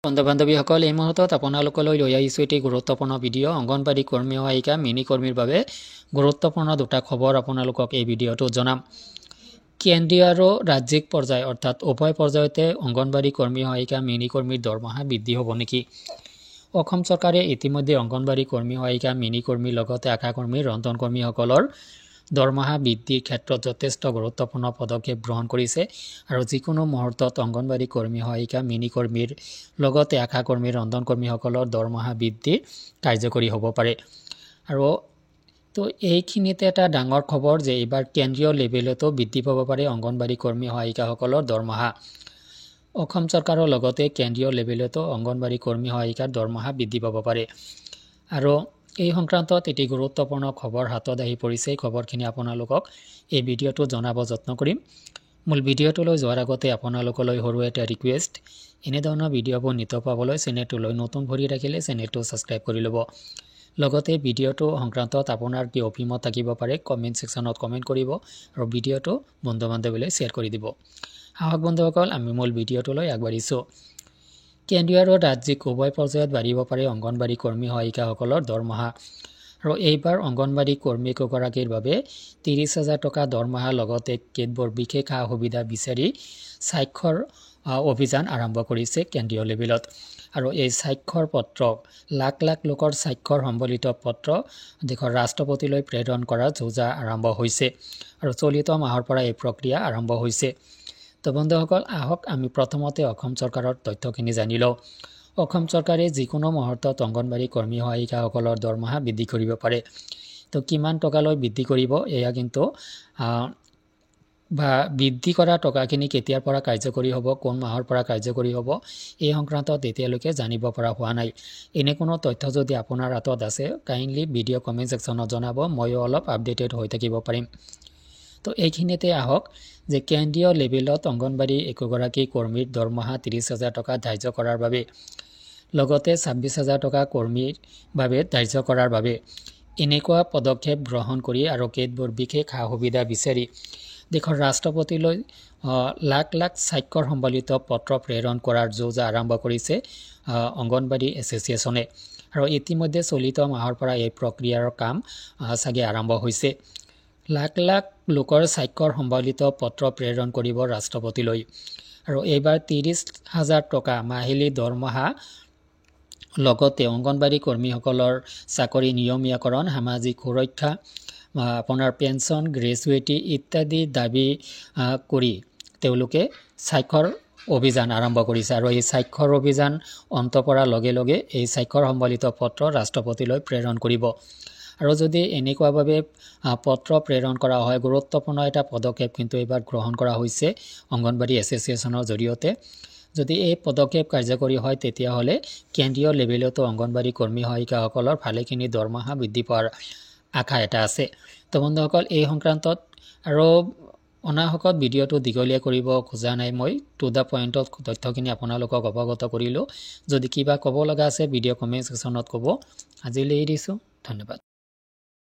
বন্ধু-বান্ধৱীসকল এই মুহূৰ্তত আপোনালোকলৈ লৈ আহিছোঁ এটি গুৰুত্বপূৰ্ণ ভিডিঅ' অংগনবাড়ী কৰ্মী সহায়িকা মিনি কৰ্মীৰ বাবে গুৰুত্বপূৰ্ণ দুটা খবৰ আপোনালোকক এই ভিডিঅ'টো জনাম। কেন্দ্ৰীয় আৰু ৰাজ্যিক পৰ্যায় অৰ্থাৎ উভয় পৰ্যায়তে অংগনবাড়ী কৰ্মী সহায়িকা মিনি কৰ্মীৰ দৰমহা বৃদ্ধি হ'ব নেকি? অসম চৰকাৰে ইতিমধ্যে অংগনবাড়ী কৰ্মী সহায়িকা মিনি কৰ্মীৰ লগতে আশা কৰ্মী ৰন্ধন কৰ্মীসকলৰ দৰমহা বৃদ্ধিৰ ক্ষেত্ৰত যথেষ্ট গুৰুত্বপূৰ্ণ পদক্ষেপ গ্ৰহণ কৰিছে আৰু যিকোনো মুহূৰ্তত অংগনবাড়ী কৰ্মী সহায়িকা মিনি কৰ্মীৰ লগতে আশা কৰ্মী ৰন্ধন কৰ্মীসকলৰ দৰমহা বৃদ্ধি কাৰ্যকৰী হ'ব পাৰে। আৰু তো এইখিনিতে এটা ডাঙৰ খবৰ যে এইবাৰ কেন্দ্ৰীয় লেভেলতো বৃদ্ধি পাব পাৰে অংগনবাড়ী কৰ্মী সহায়িকাসকলৰ দৰমহা। অসম চৰকাৰৰ লগতে কেন্দ্ৰীয় লেভেলতো অংগনবাড়ী কৰ্মী সহায়িকাৰ দৰমহা বৃদ্ধি পাব পাৰে। আৰু এই সংক্ৰান্তত এটি গুৰুত্বপূৰ্ণ খবৰ হাতত আহি পৰিছে। এই খবৰখিনি আপোনালোকক এই ভিডিঅ'টো জনাব যত্ন কৰিম। মূল ভিডিঅ'টোলৈ যোৱাৰ আগতে আপোনালোকলৈ সৰু এটা ৰিকুৱেষ্ট, এনেধৰণৰ ভিডিঅ'বোৰ নিতৌ পাবলৈ চেনেলটোলৈ নতুন ভৰি ৰাখিলে চেনেলটো ছাবস্ক্ৰাইব কৰি ল'ব। লগতে ভিডিঅ'টো সংক্ৰান্তত আপোনাৰ কি অভিমত থাকিব পাৰে কমেণ্ট ছেকশ্যনত কমেণ্ট কৰিব আৰু ভিডিঅ'টো বন্ধু-বান্ধৱীলৈ শ্বেয়াৰ কৰি দিব। আহক বন্ধুসকল, আমি মূল ভিডিঅ'টোলৈ আগবাঢ়িছোঁ। কেন্দ্ৰীয় আৰু ৰাজ্যিক উভয় পৰ্যায়ত বাঢ়িব পাৰে অংগনবাড়ী কৰ্মী সহায়িকাসকলৰ দৰমহা। আৰু এইবাৰ অংগনবাড়ী কৰ্মী কেইগৰাকীৰ বাবে 30,000 টকা দৰমহা লগতে কেতবোৰ বিশেষ সা সুবিধা বিচাৰি স্বাক্ষৰ অভিযান আৰম্ভ কৰিছে কেন্দ্ৰীয় লেভেলত। আৰু এই স্বাক্ষৰ পত্ৰ লাখ লাখ লোকৰ স্বাক্ষৰ সম্বলিত পত্ৰ দেশৰ ৰাষ্ট্ৰপতিলৈ প্ৰেৰণ কৰাৰ যোজা আৰম্ভ হৈছে আৰু চলিত মাহৰ পৰা এই প্ৰক্ৰিয়া আৰম্ভ হৈছে। তো বন্ধুসকল, আহক আমি প্ৰথমতে অসম চৰকাৰৰ তথ্যখিনি জানি লওঁ। অসম চৰকাৰে যিকোনো মুহূৰ্তত অংগনবাড়ী কৰ্মী সহায়িকাসকলৰ দৰমহা বৃদ্ধি কৰিব পাৰে। তো কিমান টকালৈ বৃদ্ধি কৰিব এয়া কিন্তু বা বৃদ্ধি কৰা টকাখিনি কেতিয়াৰ পৰা কাৰ্যকৰী হ'ব, কোন মাহৰ পৰা কাৰ্যকৰী হ'ব, এই সংক্ৰান্তত এতিয়ালৈকে জানিব পৰা হোৱা নাই। এনে কোনো তথ্য যদি আপোনাৰ হাতত আছে কাইণ্ডলি ভিডিঅ' কমেণ্ট ছেকশ্যনত জনাব, ময়ো অলপ আপডেটেড হৈ থাকিব পাৰিম। তো এইখিনিতে আহক যে কেন্দ্ৰীয় লেভেলত অংগনবাড়ী একোগৰাকী কৰ্মীৰ দৰমহা 30,000 টকা ধাৰ্য কৰাৰ বাবে লগতে 26,000 টকা কৰ্মীৰ বাবে ধাৰ্য কৰাৰ বাবে এনেকুৱা পদক্ষেপ গ্ৰহণ কৰি আৰু কেতবোৰ বিশেষ সা সুবিধা বিচাৰি দেশৰ ৰাষ্ট্ৰপতিলৈ লাখ লাখ স্বাক্ষৰ সম্বলিত পত্ৰ প্ৰেৰণ কৰাৰ যোজা আৰম্ভ কৰিছে অংগনবাড়ী এছ'চিয়েশ্যনে। আৰু ইতিমধ্যে চলিত মাহৰ পৰা এই প্ৰক্ৰিয়াৰ কাম চাগে আৰম্ভ হৈছে। লাখ লাখ লোকৰ স্বাক্ষৰ সম্বলিত পত্ৰ প্ৰেৰণ কৰিব ৰাষ্ট্ৰপতিলৈ। আৰু এইবাৰ 30,000 টকা মাহিলী দৰমহা লগতে অংগনবাড়ী কৰ্মীসকলৰ চাকৰি নিয়মীয়াকৰণ, সামাজিক সুৰক্ষা, আপোনাৰ পেঞ্চন, গ্ৰেচুইটি ইত্যাদি দাবী কৰি তেওঁলোকে স্বাক্ষৰ অভিযান আৰম্ভ কৰিছে। আৰু এই স্বাক্ষৰ অভিযান অন্ত পৰাৰ লগে লগে এই স্বাক্ষৰ সম্বলিত পত্ৰ ৰাষ্ট্ৰপতিলৈ প্ৰেৰণ কৰিব। আৰু যদি এনেকুৱাভাৱে পত্ৰ প্ৰেৰণ কৰা হয়, গুৰুত্বপূৰ্ণ এটা পদক্ষেপ কিন্তু এইবাৰ গ্ৰহণ কৰা হৈছে অংগনবাড়ী এছ'চিয়েশ্যনৰ জৰিয়তে। যদি এই পদক্ষেপ কাৰ্যকৰী হয় তেতিয়াহ'লে কেন্দ্ৰীয় লেভেলতো অংগনবাড়ী কৰ্মী সহায়িকাসকলৰ ভালেখিনি দৰমহা বৃদ্ধি পোৱাৰ আশা এটা আছে। তো বন্ধুসকল, এই সংক্ৰান্তত আৰু অনাহকত ভিডিঅ'টো দীঘলীয়া কৰিব খোজা নাই, মই টু দ্য পইণ্টত তথ্যখিনি আপোনালোকক অৱগত কৰিলোঁ। যদি কিবা ক'ব লগা আছে ভিডিঅ' কমেণ্ট ছেকশ্যনত ক'ব। আজিলৈ এৰিছোঁ, ধন্যবাদ।